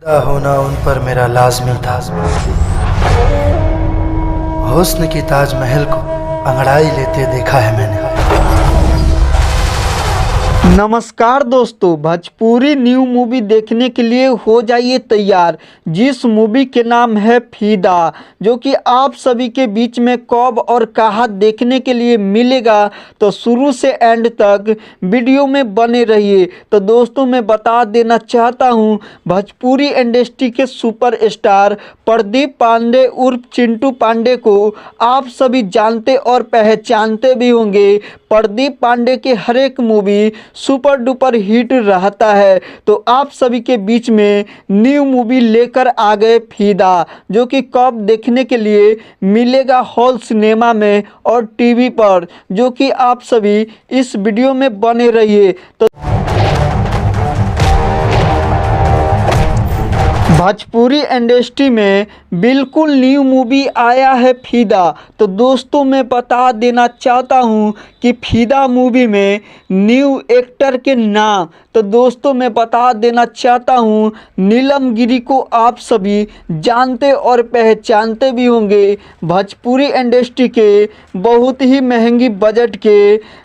फिदा होना उन पर मेरा लाज़मी था। हुस्न की ताजमहल को अंगड़ाई लेते देखा है मैंने। नमस्कार दोस्तों, भोजपुरी न्यू मूवी देखने के लिए हो जाइए तैयार, जिस मूवी के नाम है फिदा, जो कि आप सभी के बीच में कब और कहाँ देखने के लिए मिलेगा। तो शुरू से एंड तक वीडियो में बने रहिए। तो दोस्तों, मैं बता देना चाहता हूँ, भोजपुरी इंडस्ट्री के सुपरस्टार प्रदीप पांडे उर्फ चिंटू पांडे को आप सभी जानते और पहचानते भी होंगे। प्रदीप पांडे के हर एक मूवी सुपर डुपर हिट रहता है। तो आप सभी के बीच में न्यू मूवी लेकर आ गए फिदा, जो कि कब देखने के लिए मिलेगा हॉल सिनेमा में और टीवी पर, जो कि आप सभी इस वीडियो में बने रहिए। तो भोजपुरी इंडस्ट्री में बिल्कुल न्यू मूवी आया है फिदा। तो दोस्तों, मैं बता देना चाहता हूँ कि फिदा मूवी में न्यू एक्टर के नाम, तो दोस्तों मैं बता देना चाहता हूँ, नीलम गिरी को आप सभी जानते और पहचानते भी होंगे। भोजपुरी इंडस्ट्री के बहुत ही महंगी बजट के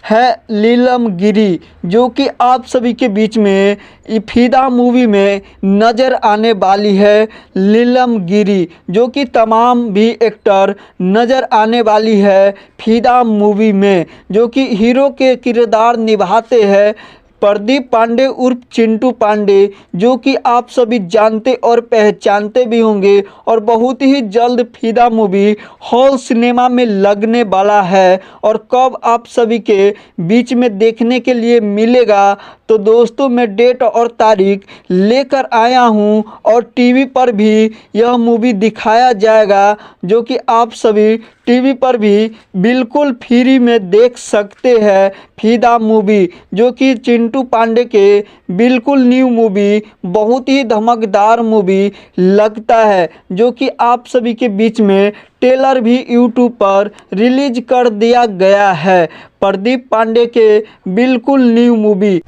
है नीलम गिरी, जो कि आप सभी के बीच में फिदा मूवी में नज़र आने वाली है। नीलम गिरी, जो कि तमाम भी एक्टर नज़र आने वाली है फिदा मूवी में, जो कि हीरो के किरदार निभाते हैं प्रदीप पांडे उर्फ चिंटू पांडे, जो कि आप सभी जानते और पहचानते भी होंगे। और बहुत ही जल्द फिदा मूवी हॉल सिनेमा में लगने वाला है, और कब आप सभी के बीच में देखने के लिए मिलेगा, तो दोस्तों मैं डेट और तारीख लेकर आया हूं, और टीवी पर भी यह मूवी दिखाया जाएगा, जो कि आप सभी टीवी पर भी बिल्कुल फ्री में देख सकते हैं फिदा मूवी, जो कि चिंटू पांडे के बिल्कुल न्यू मूवी, बहुत ही धमाकेदार मूवी लगता है, जो कि आप सभी के बीच में ट्रेलर भी यूट्यूब पर रिलीज कर दिया गया है प्रदीप पांडे के बिल्कुल न्यू मूवी।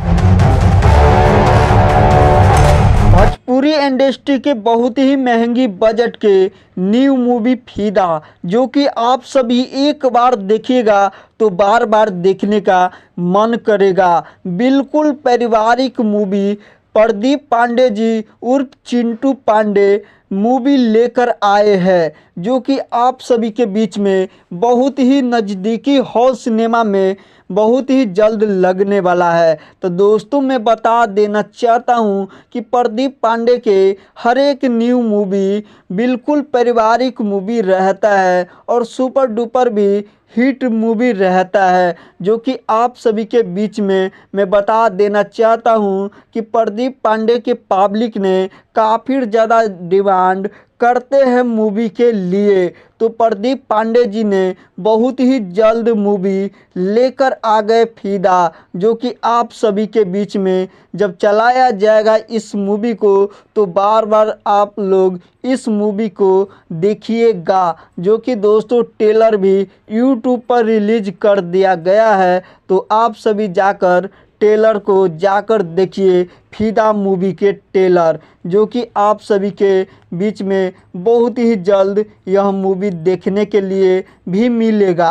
भोजपुरी इंडस्ट्री के बहुत ही महंगी बजट के न्यू मूवी फिदा, जो कि आप सभी एक बार देखिएगा तो बार बार देखने का मन करेगा। बिल्कुल पारिवारिक मूवी, प्रदीप पांडे जी उर्फ चिंटू पांडे मूवी लेकर आए हैं, जो कि आप सभी के बीच में बहुत ही नज़दीकी हॉल सिनेमा में बहुत ही जल्द लगने वाला है। तो दोस्तों, मैं बता देना चाहता हूँ कि प्रदीप पांडे के हर एक न्यू मूवी बिल्कुल पारिवारिक मूवी रहता है और सुपर डुपर भी हिट मूवी रहता है, जो कि आप सभी के बीच में मैं बता देना चाहता हूँ कि प्रदीप पांडे के पब्लिक ने काफ़ी ज़्यादा डिमांड करते हैं मूवी के लिए। तो प्रदीप पांडे जी ने बहुत ही जल्द मूवी लेकर आ गए फिदा, जो कि आप सभी के बीच में जब चलाया जाएगा इस मूवी को, तो बार बार आप लोग इस मूवी को देखिएगा, जो कि दोस्तों ट्रेलर भी यूट्यूब पर रिलीज कर दिया गया है। तो आप सभी जाकर ट्रेलर को जाकर देखिए, फिदा मूवी के ट्रेलर, जो कि आप सभी के बीच में बहुत ही जल्द यह मूवी देखने के लिए भी मिलेगा।